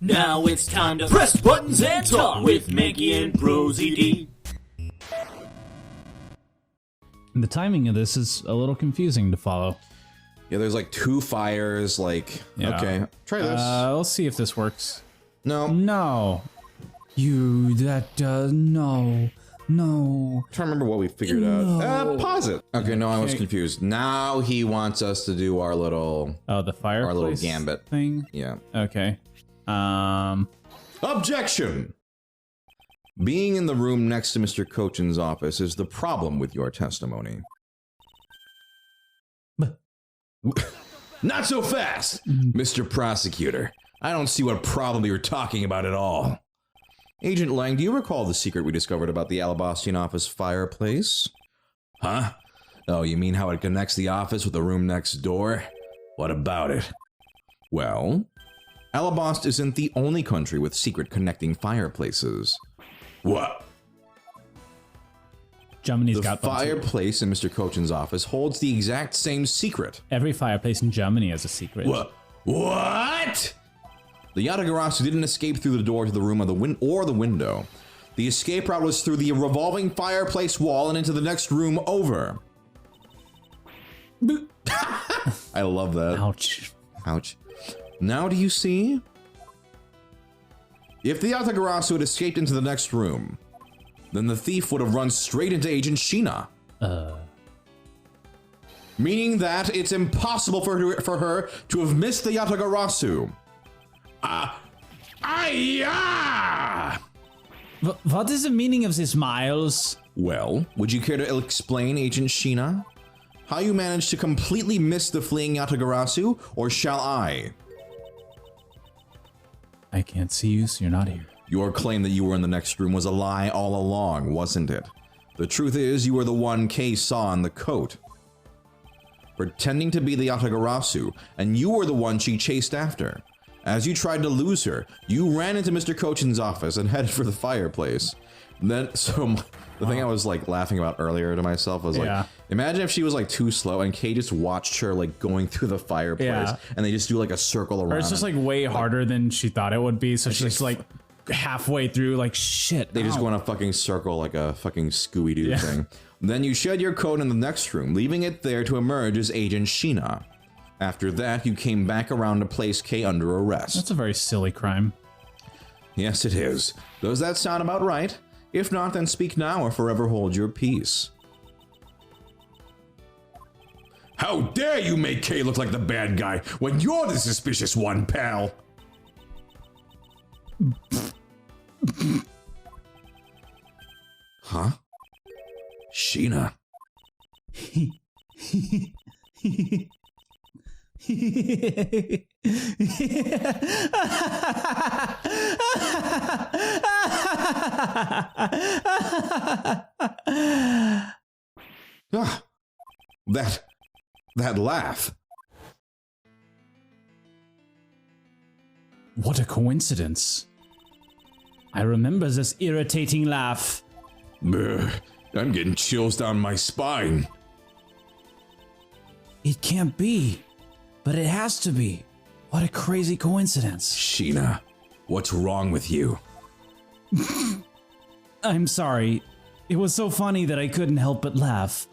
Now it's time to press buttons and talk with Manky and ProZD. The timing of this is a little confusing to follow. Yeah, there's like 2 fires, like, Yeah. okay, try this. Let's see if this works. No. No. No. I'm trying to remember what we figured out. Pause it. Okay, no, I was confused. Now he wants us to do our little... Oh, the fireplace our little gambit thing? Yeah. Okay. Objection! Being in the room next to Mr. Cochin's office is the problem with your testimony. Not so fast, Mr. Prosecutor. I don't see what problem you're talking about at all. Agent Lang, do you recall the secret we discovered about the Alabastian office fireplace? Huh? Oh, you mean how it connects the office with the room next door? What about it? Well, Alabast isn't the only country with secret connecting fireplaces. What? Germany's got the them too. fireplace in Mr. Cochin's office holds the exact same secret. Every fireplace in Germany has a secret. What? The Yatagarasu didn't escape through the door to the room or the window. The escape route was through the revolving fireplace wall and into the next room over. I love that. Ouch. Ouch. Now do you see? If the Yatagarasu had escaped into the next room, then the thief would have run straight into Agent Sheena. Meaning that it's impossible for her to have missed the Yatagarasu. What is the meaning of this, Miles? Well, would you care to explain, Agent Sheena? How you managed to completely miss the fleeing Yatagarasu, or shall I? I can't see you, so you're not here. Your claim that you were in the next room was a lie all along, wasn't it? The truth is, you were the one Kay saw in the coat, pretending to be the Yatagarasu, and you were the one she chased after. As you tried to lose her, you ran into Mr. Cochin's office and headed for the fireplace. Then, the thing I was like laughing about earlier to myself was like, imagine if she was like too slow and Kay just watched her like going through the fireplace and they just do like a circle around. Or it's just like way harder than she thought it would be, so she's like halfway through, like, shit. They just go in a fucking circle like a fucking Scooby-Doo thing. Then you shed your coat in the next room, leaving it there to emerge as Agent Sheena. After that, you came back around to place Kay under arrest. That's a very silly crime. Yes, it is. Does that sound about right? If not, then speak now or forever hold your peace. How dare you make Kay look like the bad guy when you're the suspicious one, pal? Huh? Sheena. That laugh. What a coincidence. I remember this irritating laugh. I'm getting chills down my spine. It can't be, but it has to be. What a crazy coincidence. Sheena, what's wrong with you? I'm sorry. It was so funny that I couldn't help but laugh.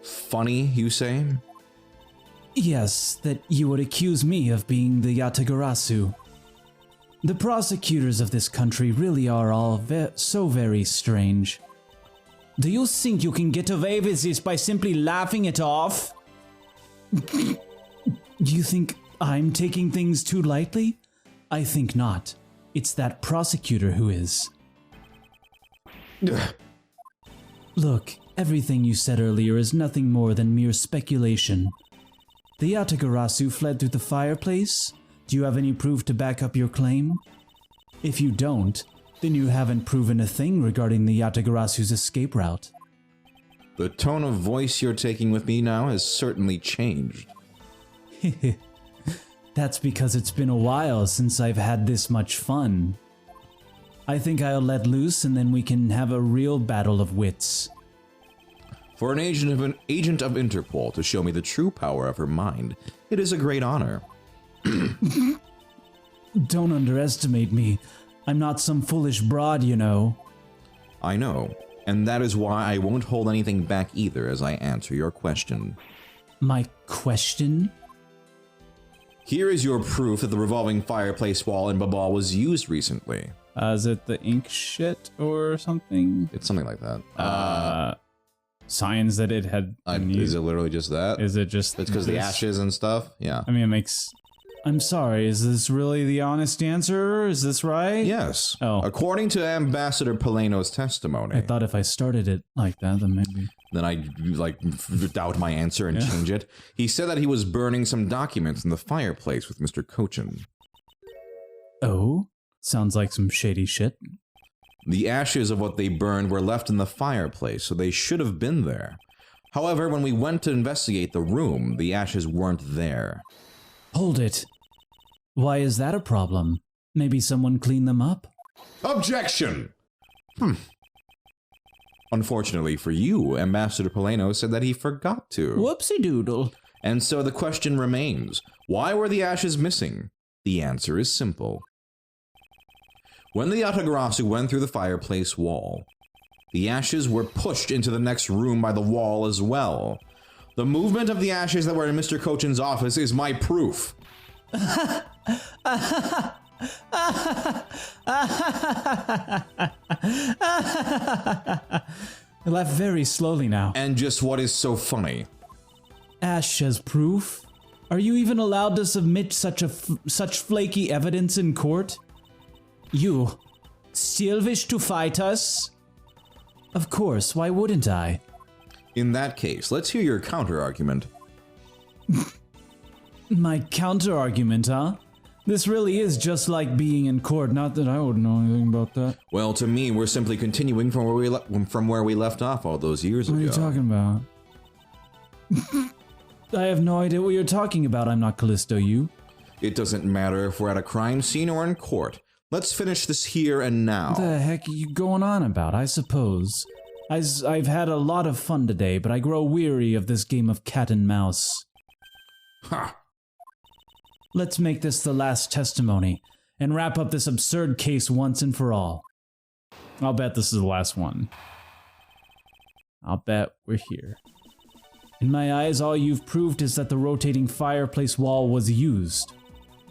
Funny, you say? Yes, that you would accuse me of being the Yatagarasu. The prosecutors of this country really are all so very strange. Do you think you can get away with this by simply laughing it off? Do you think I'm taking things too lightly? I think not. It's that prosecutor who is. Look, everything you said earlier is nothing more than mere speculation. The Yatagarasu fled through the fireplace? Do you have any proof to back up your claim? If you don't, then you haven't proven a thing regarding the Yatagarasu's escape route. The tone of voice you're taking with me now has certainly changed. That's because it's been a while since I've had this much fun. I think I'll let loose and then we can have a real battle of wits. For an agent of Interpol to show me the true power of her mind, it is a great honor. Don't underestimate me. I'm not some foolish broad, you know. I know, and that is why I won't hold anything back either as I answer your question. My question? Here is your proof that the revolving fireplace wall in Babal was used recently. Is it the ink shit or something? It's something like that. Signs that it had been Is used. it literally just that? Is it just It's because the this? ashes and stuff? Yeah. I mean, it makes... I'm sorry, is this really the honest answer? Is this right? Yes. Oh. According to Ambassador Paleno's testimony. I thought if I started it like that, then maybe... Then I, doubt my answer and change it. He said that he was burning some documents in the fireplace with Mr. Cochin. Oh? Sounds like some shady shit. The ashes of what they burned were left in the fireplace, so they should have been there. However, when we went to investigate the room, the ashes weren't there. Hold it. Why is that a problem? Maybe someone cleaned them up? Objection! Unfortunately for you, Ambassador Paleno said that he forgot to. Whoopsie doodle. And so the question remains, why were the ashes missing? The answer is simple. When the Yatagarasu went through the fireplace wall, the ashes were pushed into the next room by the wall as well. The movement of the ashes that were in Mr. Cochin's office is my proof. I laugh very slowly now. And just what is so funny? Ash as proof? Are you even allowed to submit such flaky evidence in court? You still wish to fight us? Of course, why wouldn't I? In that case, let's hear your counter-argument. My counter-argument, huh? This really is just like being in court, not that I would know anything about that. Well, to me, we're simply continuing from where we left off all those years ago. What are you talking about? I have no idea what you're talking about. I'm not Callisto, you. It doesn't matter if we're at a crime scene or in court. Let's finish this here and now. What the heck are you going on about, I suppose? I've had a lot of fun today, but I grow weary of this game of cat and mouse. Ha! Let's make this the last testimony, and wrap up this absurd case once and for all. I'll bet this is the last one. I'll bet we're here. In my eyes, all you've proved is that the rotating fireplace wall was used.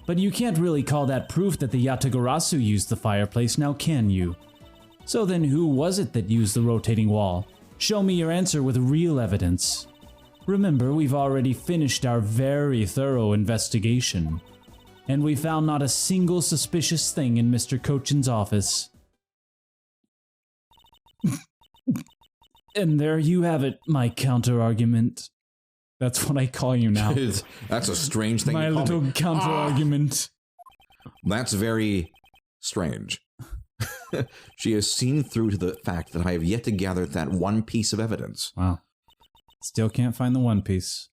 But you can't really call that proof that the Yatagarasu used the fireplace, now can you? So then who was it that used the rotating wall? Show me your answer with real evidence. Remember, we've already finished our very thorough investigation. And we found not a single suspicious thing in Mr. Cochin's office. And there you have it, my counter-argument. That's what I call you now. That's a strange thing My to call little me. counter-argument. That's very strange. She has seen through to the fact that I have yet to gather that one piece of evidence. Wow. Still can't find the One Piece.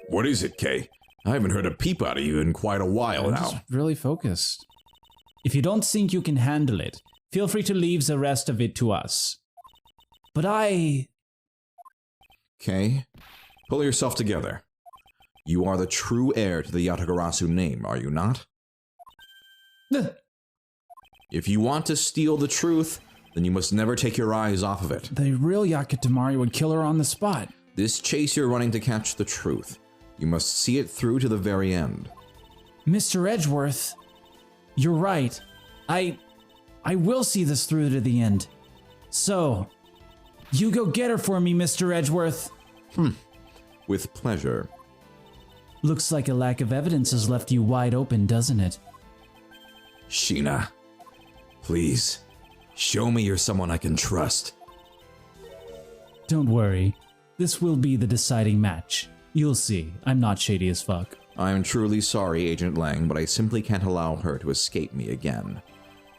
What is it, Kay? I haven't heard a peep out of you in quite a while I'm now. just really focused. If you don't think you can handle it, feel free to leave the rest of it to us. But Kay, pull yourself together. You are the true heir to the Yatagarasu name, are you not? If you want to steal the truth, then you must never take your eyes off of it. The real Yakitamari would kill her on the spot. This chase you're running to catch the truth. You must see it through to the very end. Mr. Edgeworth, you're right. I will see this through to the end. So, you go get her for me, Mr. Edgeworth. With pleasure. Looks like a lack of evidence has left you wide open, doesn't it? Sheena, please, show me you're someone I can trust. Don't worry. This will be the deciding match. You'll see. I'm not shady as fuck. I'm truly sorry, Agent Lang, but I simply can't allow her to escape me again.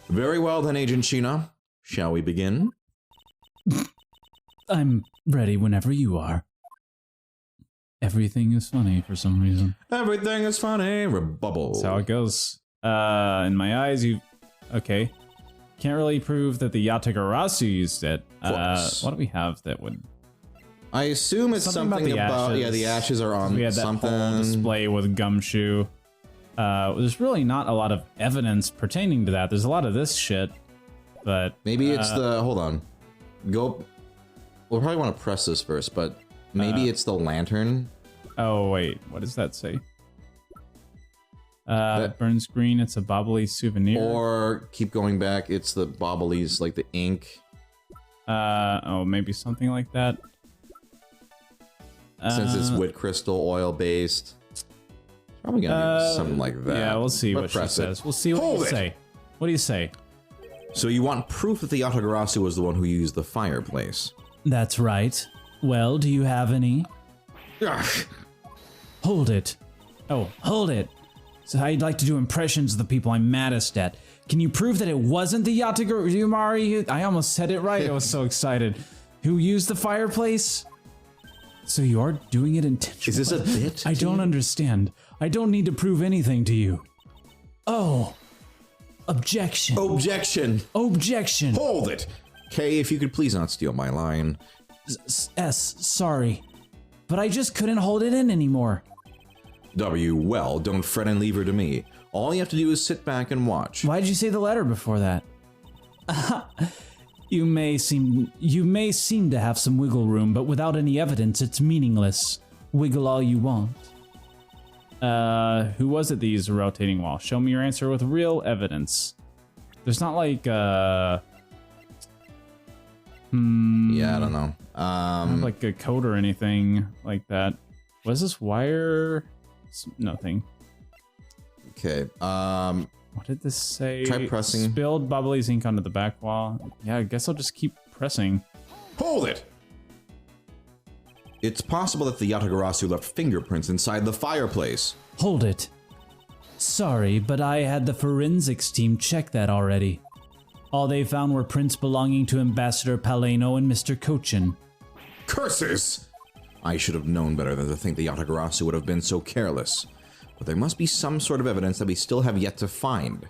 Very well then, Agent Sheena. Shall we begin? I'm ready whenever you are. Everything is funny for some reason. Everything is funny. Rebubble. That's how it goes. In my eyes, you... Okay. Can't really prove that the Yatagarasu used it. What do we have that would... I assume it's something about the yeah, the ashes are on we had that something. whole display with Gumshoe. There's really not a lot of evidence pertaining to that. There's a lot of this shit, but... Maybe it's the... Hold on. Go... We'll probably want to press this first, but maybe it's the lantern. Oh, wait. What does that say? Burns green, it's a bobbly souvenir. Or keep going back, it's the bobblies, like the ink. Oh, maybe something like that. Since it's wit crystal oil-based. Probably gonna be something like that. Yeah, we'll see what she says. We'll see what you say. What do you say? So you want proof that the Yatagarasu was the one who used the fireplace? That's right. Well, do you have any? Hold it. Oh, hold it. So I'd like to do impressions of the people I'm maddest at. Can you prove that it wasn't the Yatagarasu? I almost said it right. I was so excited. Who used the fireplace? So you are doing it intentionally. Is this a bit? I don't understand. I don't need to prove anything to you. Oh. Objection. Objection. Objection. Hold it. Kay, if you could please not steal my line. Sorry. But I just couldn't hold it in anymore. W, well, don't fret and leave her to me. All you have to do is sit back and watch. Why did you say the letter before that? You may seem to have some wiggle room, but without any evidence, it's meaningless. Wiggle all you want. Who was it that used a rotating wall? Show me your answer with real evidence. There's not like, Yeah, I don't know. not like a code or anything like that. Was this wire? Nothing. Okay, What did this say? Try pressing. Spilled bubbly's ink onto the back wall. Yeah, I guess I'll just keep pressing. Hold it! It's possible that the Yatagarasu left fingerprints inside the fireplace. Hold it. Sorry, but I had the forensics team check that already. All they found were prints belonging to Ambassador Paleno and Mr. Cochin. Curses! I should have known better than to think the Yatagarasu would have been so careless. But there must be some sort of evidence that we still have yet to find.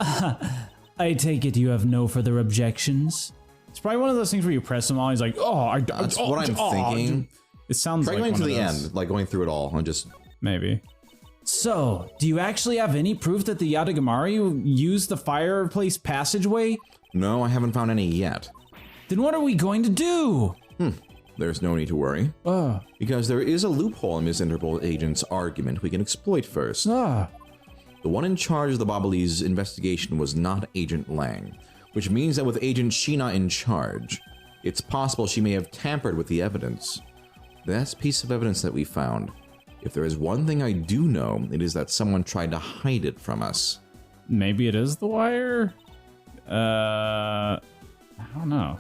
I take it you have no further objections? It's probably one of those things where you press them all, he's like, That's what I'm thinking. It sounds Try like going one to of the those. end, like going through it all, and just... Maybe. So, do you actually have any proof that the Yatagamaru used the fireplace passageway? No, I haven't found any yet. Then what are we going to do? There's no need to worry. Because there is a loophole in Miss Interpol agent's argument we can exploit first. The one in charge of the Bobbly's investigation was not Agent Lang, which means that with Agent Sheena in charge, it's possible she may have tampered with the evidence. That's a piece of evidence that we found. If there is one thing I do know, it is that someone tried to hide it from us. Maybe it is the wire? I don't know.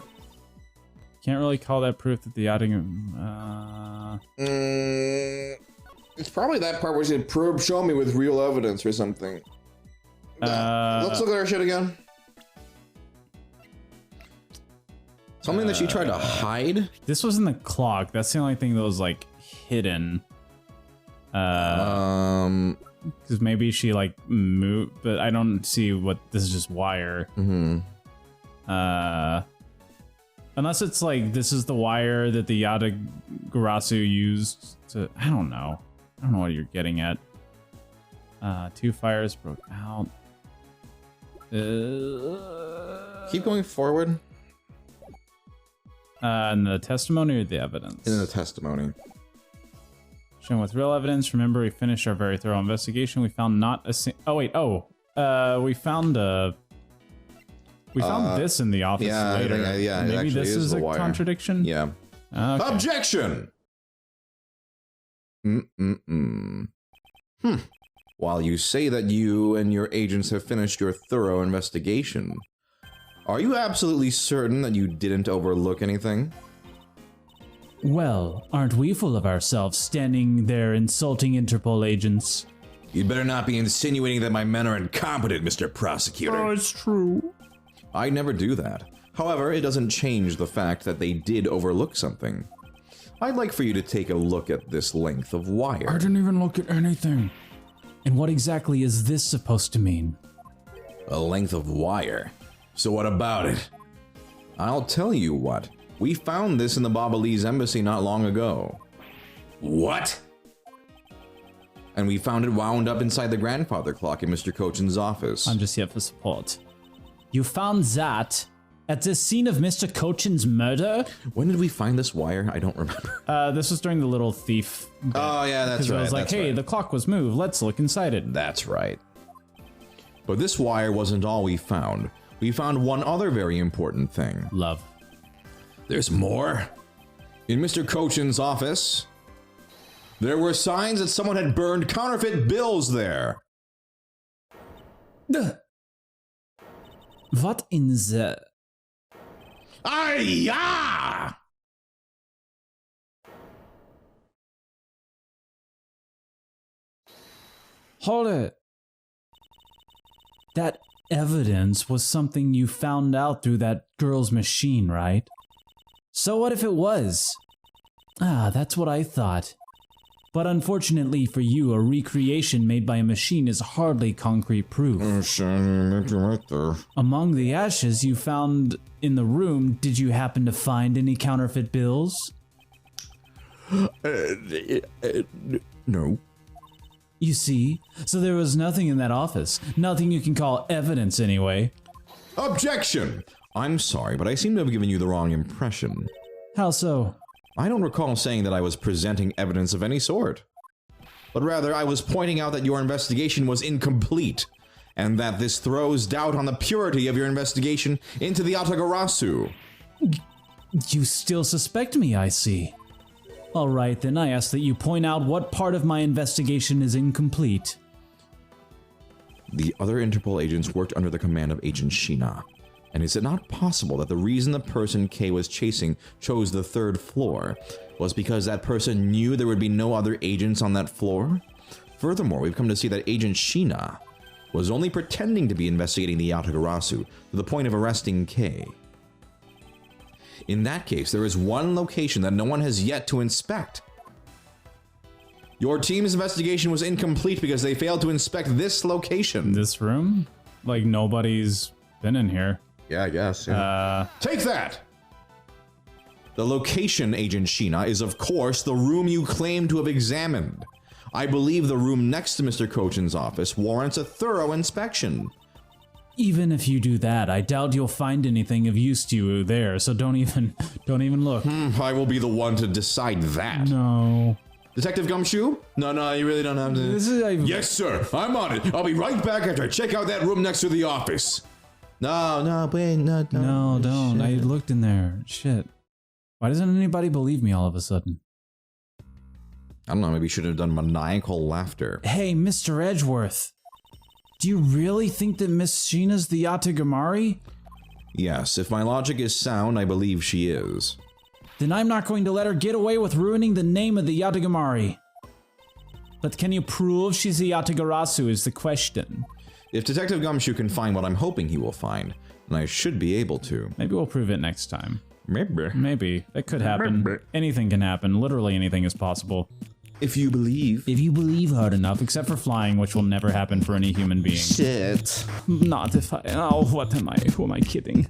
Can't really call that proof that the Yatagarasu... It's probably that part where she said, show me with real evidence or something. Let's look at our shit again. Something that she tried to hide? This was in the clock. That's the only thing that was, like, hidden. Because maybe she, like, moved, but I don't see what... This is just wire. Unless it's like, this is the wire that the Yatagarasu used to... I don't know. I don't know what you're getting at. 2 fires broke out. Keep going forward. In the testimony or the evidence? In the testimony. Shown with real evidence. Remember, we finished our very thorough investigation. We found not a we found this in the office later. Maybe this is a contradiction? Yeah. Okay. Objection! While you say that you and your agents have finished your thorough investigation, are you absolutely certain that you didn't overlook anything? Well, aren't we full of ourselves standing there insulting Interpol agents? You'd better not be insinuating that my men are incompetent, Mr. Prosecutor. Oh, it's true. I never do that. However, it doesn't change the fact that they did overlook something. I'd like for you to take a look at this length of wire. I didn't even look at anything. And what exactly is this supposed to mean? A length of wire. So what about it? I'll tell you what. We found this in the Babalese embassy not long ago. What? And we found it wound up inside the grandfather clock in Mr. Cochin's office. I'm just here for support. You found that at the scene of Mr. Cochin's murder? When did we find this wire? I don't remember. This was during the little thief. Oh, yeah, that's right. I was like, that's hey, right. the clock was moved. Let's look inside it. That's right. But this wire wasn't all we found. We found one other very important thing. Love. There's more. In Mr. Cochin's office, there were signs that someone had burned counterfeit bills there. What in the... Ay-ya! Hold it. That evidence was something you found out through that girl's machine, right? So what if it was? Ah, that's what I thought. But unfortunately for you, a recreation made by a machine is hardly concrete proof. Right there. Among the ashes you found in the room, did you happen to find any counterfeit bills? No. You see? So there was nothing in that office. Nothing you can call evidence anyway. Objection! I'm sorry, but I seem to have given you the wrong impression. How so? I don't recall saying that I was presenting evidence of any sort. But rather, I was pointing out that your investigation was incomplete, and that this throws doubt on the purity of your investigation into the Yatagarasu. You still suspect me, I see. Alright, then I ask that you point out what part of my investigation is incomplete. The other Interpol agents worked under the command of Agent Sheena. And is it not possible that the reason the person K was chasing chose the 3rd floor was because that person knew there would be no other agents on that floor? Furthermore, we've come to see that Agent Sheena was only pretending to be investigating the Yatagarasu to the point of arresting K. In that case, there is one location that no one has yet to inspect. Your team's investigation was incomplete because they failed to inspect this location. This room? Like nobody's been in here. Yeah, I guess. Yeah. Take that! The location, Agent Sheena, is of course the room you claim to have examined. I believe the room next to Mr. Cochin's office warrants a thorough inspection. Even if you do that, I doubt you'll find anything of use to you there, so don't even look. I will be the one to decide that. No. Detective Gumshoe? No, you really don't have to. This is Yes, sir. I'm on it. I'll be right back after I check out that room next to the office. No, wait, no. No, don't. Shit. I looked in there. Shit. Why doesn't anybody believe me all of a sudden? I don't know, maybe you should have done maniacal laughter. Hey, Mr. Edgeworth. Do you really think that Miss Sheena's the Yatagamari? Yes, if my logic is sound, I believe she is. Then I'm not going to let her get away with ruining the name of the Yatagamari. But can you prove she's the Yatagarasu is the question. If Detective Gumshoe can find what I'm hoping he will find, then I should be able to. Maybe we'll prove it next time. Maybe. That could happen. Anything can happen. Literally anything is possible. If you believe. If you believe hard enough, except for flying, which will never happen for any human being. Shit. Not if I... Oh, what am I? Who am I kidding?